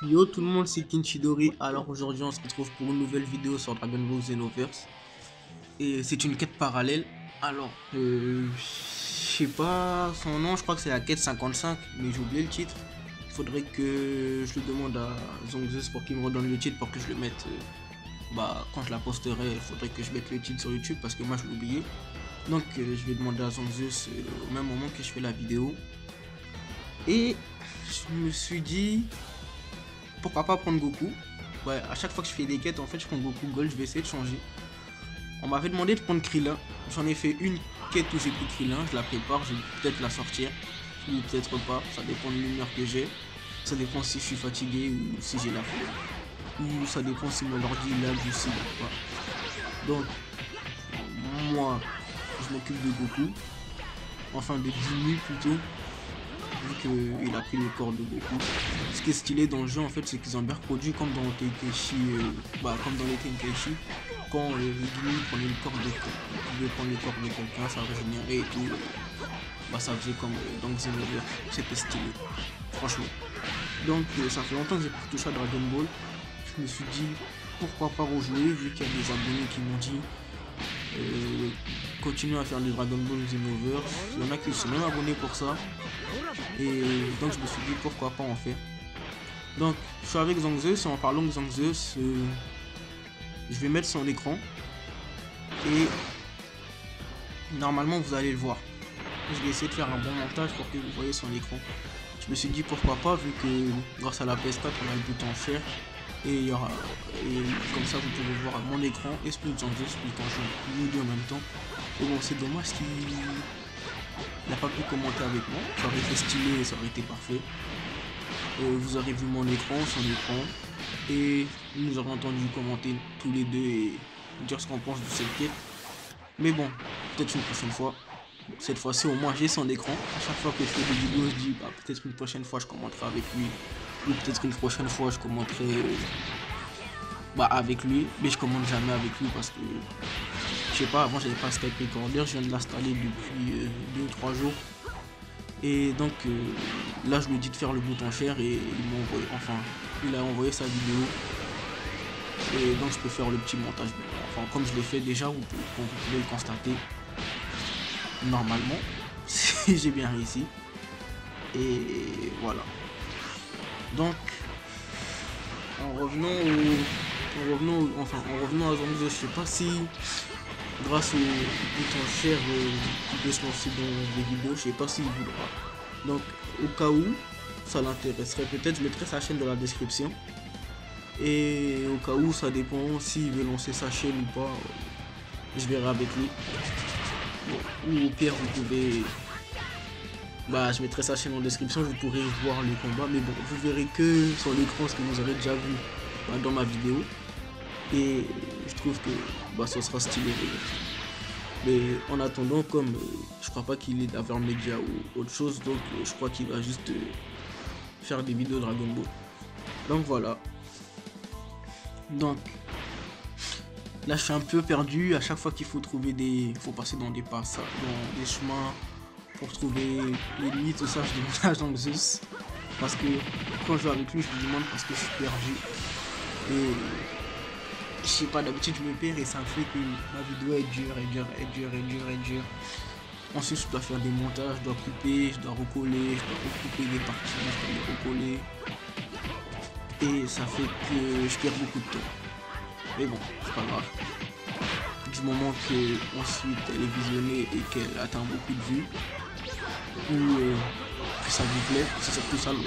Yo tout le monde, c'est Kinchidori. Alors aujourd'hui on se retrouve pour une nouvelle vidéo sur Dragon Ball Xenoverse. Et c'est une quête parallèle. Alors je sais pas son nom, je crois que c'est la quête 55, mais j'ai oublié le titre. Il faudrait que je le demande à Zongzus pour qu'il me redonne le titre pour que je le mette. Quand je la posterai, il faudrait que je mette le titre sur YouTube parce que moi je l'ai oublié. Donc je vais demander à Zongzus au même moment que je fais la vidéo. Et je me suis dit, pourquoi pas prendre Goku. Ouais, à chaque fois que je fais des quêtes, en fait, je prends Goku Gold, je vais essayer de changer. On m'avait demandé de prendre Krillin. J'en ai fait une quête où j'ai pris Krillin, je la prépare, je vais peut-être la sortir. Ou peut-être pas, ça dépend de l'humeur que j'ai. Ça dépend si je suis fatigué ou si j'ai la flemme. Ou ça dépend si mon ordi lag ou si pas. Donc, moi, je m'occupe de Goku. Enfin, de Jimmy plutôt. Vu qu'il a pris le corps de Goku. Ce qui est stylé dans le jeu en fait, c'est qu'ils ont bien reproduit comme dans Tenkaichi, comme dans les Tenkaichi, quand Guinée prenait le corps de quelqu'un, il pouvait prendre le corps de quelqu'un, ça régénérait et tout. Ça faisait comme dans Xenoverse, c'était stylé, franchement. Donc ça fait longtemps que j'ai pas touché à Dragon Ball. Je me suis dit pourquoi pas rejouer vu qu'il y a des abonnés qui m'ont dit continuer à faire du Dragon Ball Xenoverse. Il y en a qui sont même abonnés pour ça. Et donc je me suis dit pourquoi pas en faire. Donc je suis avec Zongzus et en parlant de Zongzus, je vais mettre son écran. Et normalement vous allez le voir. Je vais essayer de faire un bon montage pour que vous voyez son écran. Je me suis dit pourquoi pas vu que grâce à la PS4 on a le bouton share. Et comme ça vous pouvez voir mon écran et celui de Zongzus quand je joue les deux en même temps. Et bon c'est dommage qu'il n'a pas pu commenter avec moi, ça aurait été stylé et ça aurait été parfait. Vous aurez vu mon écran, son écran, et nous aurons entendu commenter tous les deux et dire ce qu'on pense de cette quête. Mais bon, peut-être une prochaine fois. Cette fois-ci au moins j'ai son écran. À chaque fois que je fais des vidéos, je dis peut-être une prochaine fois je commenterai avec lui. Ou peut-être une prochaine fois je commenterai avec lui, mais je commente jamais avec lui parce que je sais pas, avant j'avais pas Skype Recorder, je viens de l'installer depuis 2 ou 3 jours. Et donc là je lui ai dit de faire le bouton share et il m'a envoyé, il a envoyé sa vidéo. Et donc je peux faire le petit montage. Enfin comme je l'ai fait déjà, comme vous pouvez le constater. Normalement, j'ai bien réussi. Et voilà. Donc en revenant à Zongzus, je sais pas si grâce au bouton share qui peut se lancer dans des vidéos, je sais pas s'il voudra. Donc au cas où ça l'intéresserait, peut-être je mettrai sa chaîne dans la description. Et au cas où ça dépend s'il veut lancer sa chaîne ou pas, je verrai avec lui. Bon, ou au pire vous pouvez, je mettrai sa chaîne en description, vous pourrez voir le combat, mais bon vous verrez que sur l'écran ce que vous aurez déjà vu dans ma vidéo. Et je trouve que ça sera stylé. Mais en attendant, comme je crois pas qu'il est d'avoir média ou autre chose, donc je crois qu'il va juste faire des vidéos Dragon Ball. Donc voilà. Donc là je suis un peu perdu. À chaque fois qu'il faut trouver faut passer dans des passages, dans des chemins pour trouver les limites, tout ça, je demande à Zongzus. Parce que quand je joue avec lui, je lui demande parce que je suis perdu. Et je sais pas, d'habitude je me perds et ça fait que ma vidéo est dure. Ensuite je dois faire des montages, je dois couper, je dois recoller, je dois recouper des parties, je dois les recoller. Et ça fait que je perds beaucoup de temps. Mais bon, c'est pas grave. Du moment que ensuite elle est visionnée et qu'elle atteint beaucoup de vues, ou que ça vous plaît, c'est surtout ça le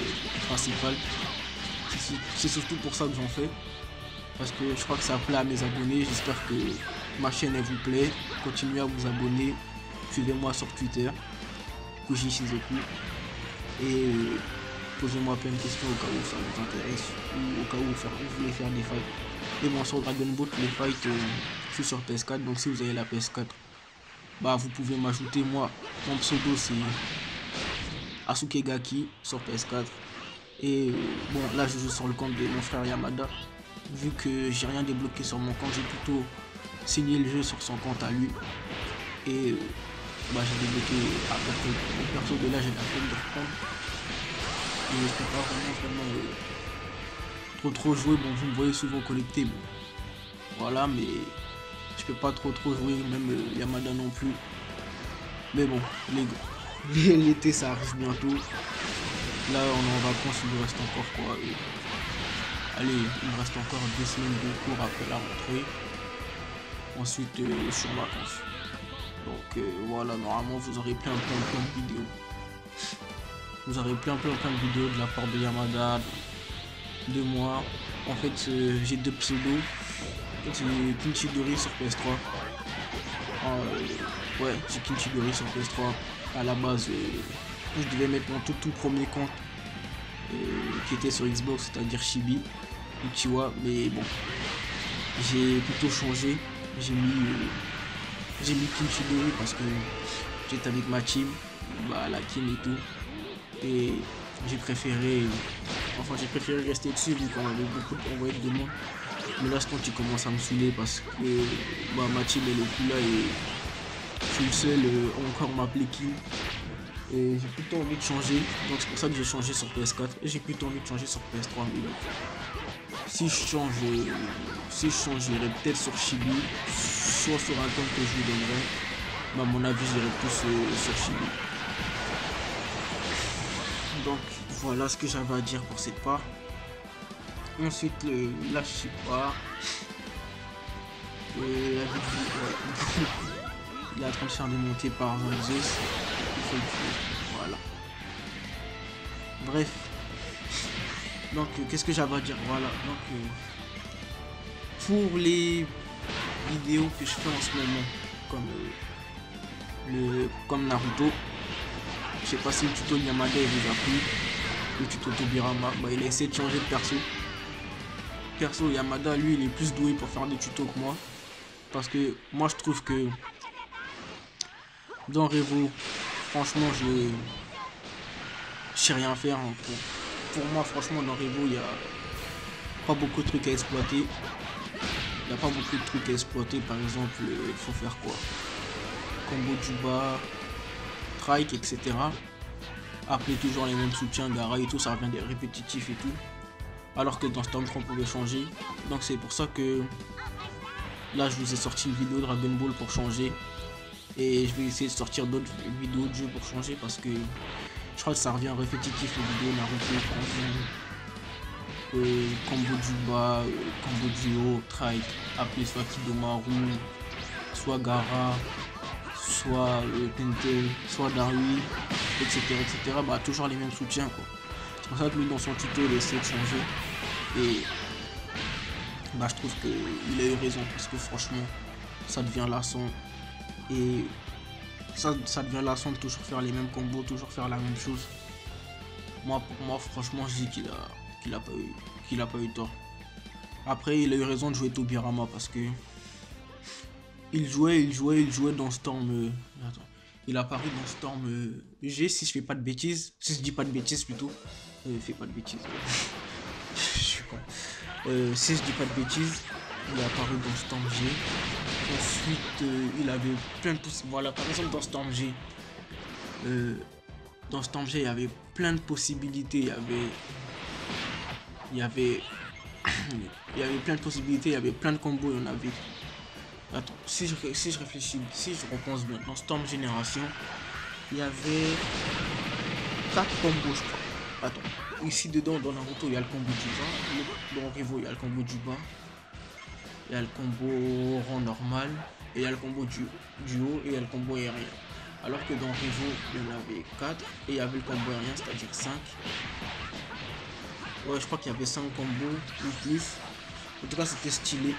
principal. C'est surtout pour ça que j'en fais. Parce que je crois que ça plaît à mes abonnés. J'espère que ma chaîne elle vous plaît. Continuez à vous abonner. Suivez-moi sur Twitter, Koji Shizoku. Et posez-moi plein de questions au cas où ça vous intéresse. Ou au cas où vous voulez faire des fights. Et bon, sur Dragon Ball, les fights, je suis sur PS4. Donc si vous avez la PS4, vous pouvez m'ajouter. Moi, mon pseudo c'est Asukegaki sur PS4. Et bon, là je joue sur le compte de mon frère Yamada. Vu que j'ai rien débloqué sur mon compte, j'ai plutôt signé le jeu sur son compte à lui. Et j'ai débloqué à peu près le perso de là, j'ai la peine de reprendre. Et je peux pas vraiment trop jouer. Bon, vous me voyez souvent connecté, bon, voilà, mais je peux pas trop jouer, même Yamada non plus. Mais bon, l'été ça arrive bientôt. Là, on est en vacances, il nous reste encore quoi, allez, il me reste encore 2 semaines de cours après la rentrée. Ensuite, je suis en vacances. Donc voilà, normalement vous aurez plein de vidéos. Vous aurez plein de vidéos de la part de Yamada, de moi. En fait, j'ai 2 pseudos. J'ai Kinchidori sur PS3. Ouais, j'ai Kinchidori sur PS3. À la base, je devais mettre mon tout premier compte qui était sur Xbox, c'est-à-dire Chibi, Uchiwa, mais bon, j'ai plutôt changé. J'ai mis Kinchidori parce que j'étais avec ma team, la Kim et tout, et j'ai préféré rester dessus vu qu'on avait beaucoup envoyé de demandes. Mais là, ce compte il commence à me saouler parce que ma team elle est plus là et je suis le seul encore m'appeler Kim. Et j'ai plutôt envie de changer, donc c'est pour ça que j'ai changé sur PS4 et j'ai plutôt envie de changer sur PS3. Mais bon, si je change, j'irai peut-être sur Chibi, soit sur un compte que je lui donnerai. Mais à mon avis, j'irai plus sur Chibi. Donc voilà ce que j'avais à dire pour cette part. Ensuite, là, je sais pas. La vidéo, ouais. Il est en train de se faire démonter par Zeus. Voilà. Bref. Donc, qu'est-ce que j'avais à dire? Voilà. Donc, pour les vidéos que je fais en ce moment, comme Naruto, je sais pas si le tuto de Yamada il vous a plu. Le tuto Tobirama, il a essayé de changer de perso. Yamada, lui, il est plus doué pour faire des tutos que moi. Parce que moi, je trouve que dans Revo, franchement, je sais rien faire. Pour moi, franchement, dans Revo, il n'y a pas beaucoup de trucs à exploiter. Par exemple, il faut faire quoi? Combo du bas, trike, etc. Appeler toujours les mêmes soutiens, Gara et tout, ça revient des répétitifs et tout. Alors que dans Storm 3 on pouvait changer. Donc c'est pour ça que là je vous ai sorti une vidéo Dragon Ball pour changer. Et je vais essayer de sortir d'autres vidéos de jeu pour changer parce que je crois que ça revient répétitif les vidéos Naruto, combo du bas, combo du haut, trike, appeler soit Kidomaru, soit Gara, soit Pentel, soit Darui, etc. Toujours les mêmes soutiens quoi. C'est pour ça que lui dans son tuto il essaie de changer. Et je trouve qu'il a eu raison parce que franchement ça devient lassant. Et ça devient lassant de toujours faire les mêmes combos, toujours faire la même chose. Pour moi franchement je dis qu'il a pas eu tort. Après il a eu raison de jouer Tobirama parce que il jouait dans Storm. Attends. Il a apparu dans Storm G si je fais pas de bêtises. Si je dis pas de bêtises plutôt. Fais pas de bêtises. Je suis con. Si je dis pas de bêtises, il est apparu dans Storm G. Ensuite, il avait plein de possibilités. Voilà, par exemple, dans Storm G, il y avait plein de possibilités. Il y avait plein de possibilités. Il y avait plein de combos. Il y en avait. Attends, si je réfléchis, si je repense bien, dans Storm Génération, il y avait 4 combos, je crois. Attends, ici dedans, dans Naruto, il y a le combo du bas. Dans Revo, il y a le combo du bas. Il y a le combo rang normal. Et il y a le combo du haut. Et il y a le combo aérien. Alors que dans Revo, il y en avait 4. Et il y avait le combo aérien, c'est-à-dire 5. Ouais, je crois qu'il y avait 5 combos ou plus. En tout cas, c'était stylé.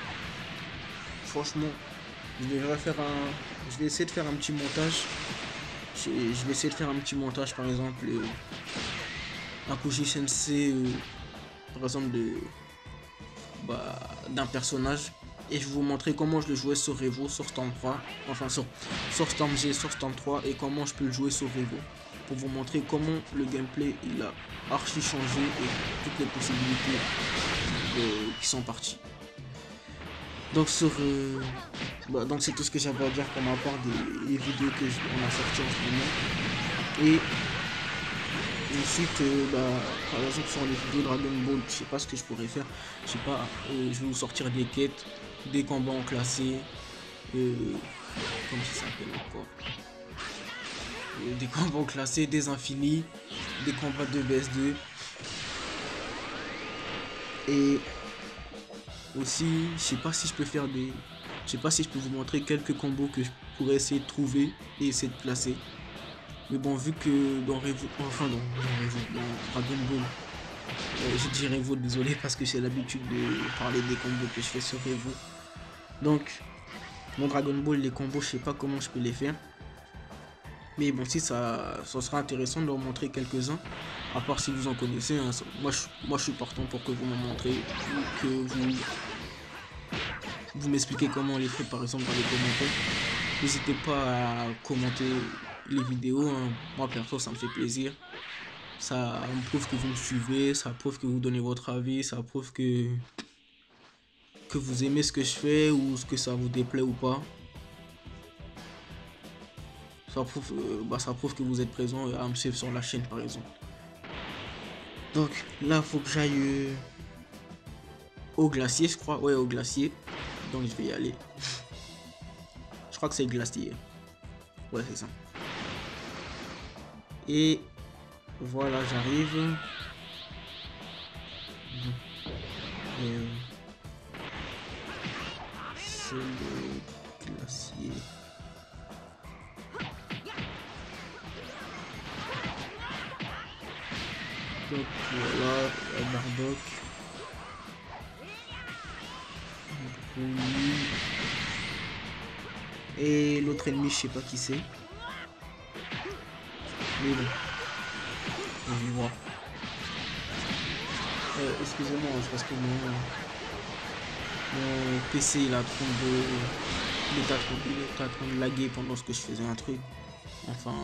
Franchement, je vais essayer de faire un petit montage. Je vais essayer de faire un petit montage, par exemple, un Koji Sensei, par exemple, d'un personnage. Et je vais vous montrer comment je le jouais sur Revo, sur Storm 3, enfin sur Storm G, sur Storm 3, et comment je peux le jouer sur Revo. Pour vous montrer comment le gameplay il a archi changé et toutes les possibilités qui sont parties. Donc donc c'est tout ce que j'avais à dire pour ma part des vidéos qu'on a sorties en ce moment. Et Ensuite, par exemple sur les vidéos Dragon Ball, je sais pas ce que je pourrais faire. Je sais pas, je vais vous sortir des quêtes, des combats en classé, comment ça s'appelle encore, des combats en classé, des infinis, des combats de BS2. Et aussi, je sais pas si je peux faire des... Je sais pas si je peux vous montrer quelques combos que je pourrais essayer de trouver et essayer de placer. Mais bon, vu que dans Dragon Ball, je dis Revo, désolé, parce que j'ai l'habitude de parler des combos que je fais sur Revo. Donc, mon Dragon Ball, les combos, je sais pas comment je peux les faire. Mais bon, si ça sera intéressant de vous montrer quelques-uns. À part si vous en connaissez, hein. Moi je suis partant pour que vous m'en montrez, ou que vous m'expliquez comment on les fait, par exemple dans les commentaires. N'hésitez pas à commenter les vidéos, hein. Moi perso ça me fait plaisir. Ça me prouve que vous me suivez, ça prouve que vous donnez votre avis, ça prouve que vous aimez ce que je fais ou ce que ça vous déplaît ou pas. Ça prouve que vous êtes présent à me suivre sur la chaîne par exemple. Donc là faut que j'aille au glacier, je crois. Ouais, au glacier. Donc je vais y aller. Je crois que c'est le glacier. Ouais, c'est ça. Et voilà, j'arrive. C'est le glacier. Donc voilà, la Bardock. Et l'autre ennemi, je sais pas qui c'est. Mais bon, on va voir. Excusez-moi, parce que mon PC il est en train de laguer pendant ce que je faisais un truc. Enfin,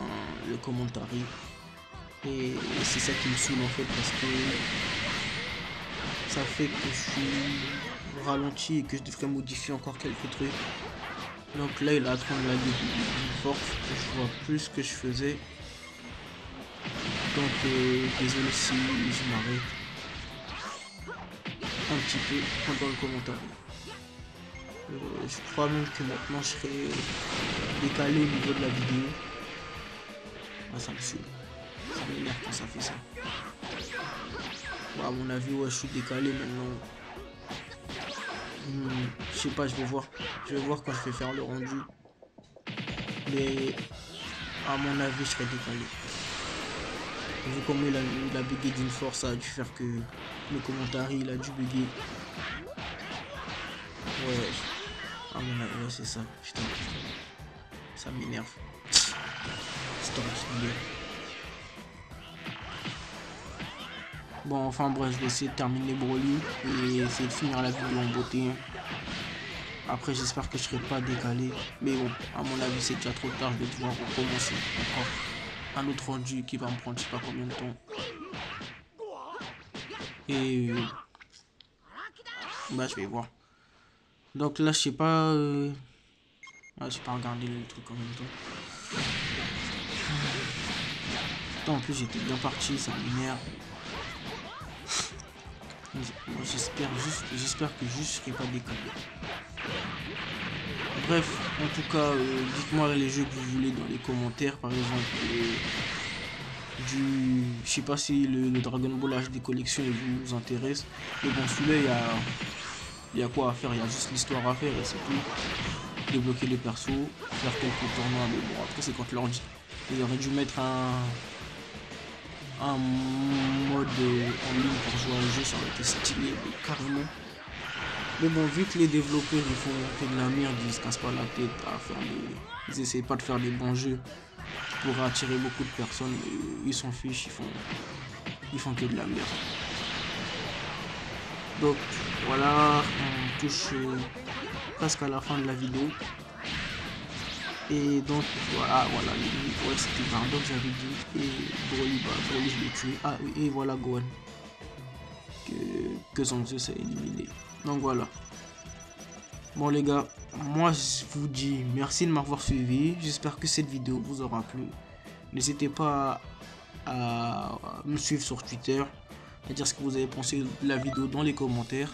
le commentaire. Et c'est ça qui me saoule en fait, parce que ça fait que je suis ralenti et que je devrais modifier encore quelques trucs. Donc là il est en train de laguer d'une force, je vois plus ce que je faisais. Donc désolé si je m'arrête un petit peu pendant le commentaire. Je crois même que maintenant je serai décalé au niveau de la vidéo. Ah, ça me saoule. Ça m'énerve quand ça fait ça. Bah, à mon avis, ouais, je suis décalé maintenant. Je sais pas, je vais voir. Je vais voir quand je vais faire le rendu. Mais à mon avis, je serai décalé. Vu comment il a bugué d'une force, ça a dû faire que le commentaire il a dû bugger. Ouais, à mon avis, ouais, c'est ça. Putain, ça m'énerve. C'est horrible. Bon, enfin bref, je vais essayer de terminer Broly et essayer de finir la vidéo en beauté. Après, j'espère que je serai pas décalé. Mais bon, à mon avis, c'est déjà trop tard. Je vais devoir recommencer encore un autre rendu qui va me prendre je sais pas combien de temps. Et bah, je vais voir. Donc là, je sais pas. J'ai pas regardé le truc en même temps. Putain, en plus, j'étais bien parti, ça m'énerve. J'espère que je serai pas décalé. Bref, en tout cas, dites-moi les jeux que vous voulez dans les commentaires. Par exemple, je sais pas si le Dragon Ball HD collection vous intéresse. Mais bon, celui-là, il y a quoi à faire, il y a juste l'histoire à faire et c'est tout. Débloquer les persos, faire quelques tournois, mais bon, après c'est quand l'ordi. Ils auraient dû mettre un mode en ligne pour jouer à un jeu, ça aurait été stylé, carrément. Mais bon, vu que les développeurs ils font que de la merde, ils se cassent pas la tête à faire ils essayent pas de faire des bons jeux qui pourraient attirer beaucoup de personnes, ils s'en fichent, ils font que de la merde. Donc voilà, on touche presque à la fin de la vidéo. Et donc voilà, ouais, c'était Bardock j'avais dit, et Broly, je l'ai tué. Ah oui, et voilà Gohan que son jeu s'est éliminé. Donc voilà. Bon les gars, moi je vous dis merci de m'avoir suivi. J'espère que cette vidéo vous aura plu. N'hésitez pas à me suivre sur Twitter, à dire ce que vous avez pensé de la vidéo dans les commentaires.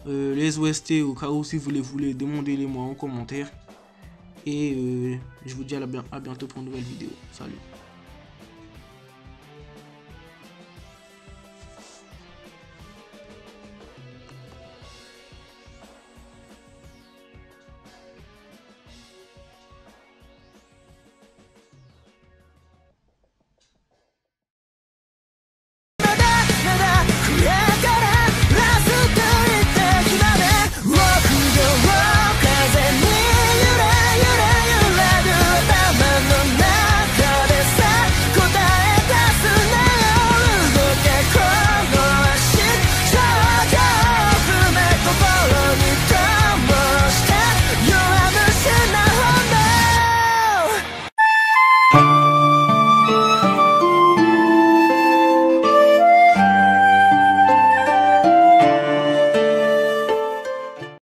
Les OST, au cas où si vous les voulez, demandez-les moi en commentaire. Et je vous dis à bientôt pour une nouvelle vidéo. Salut.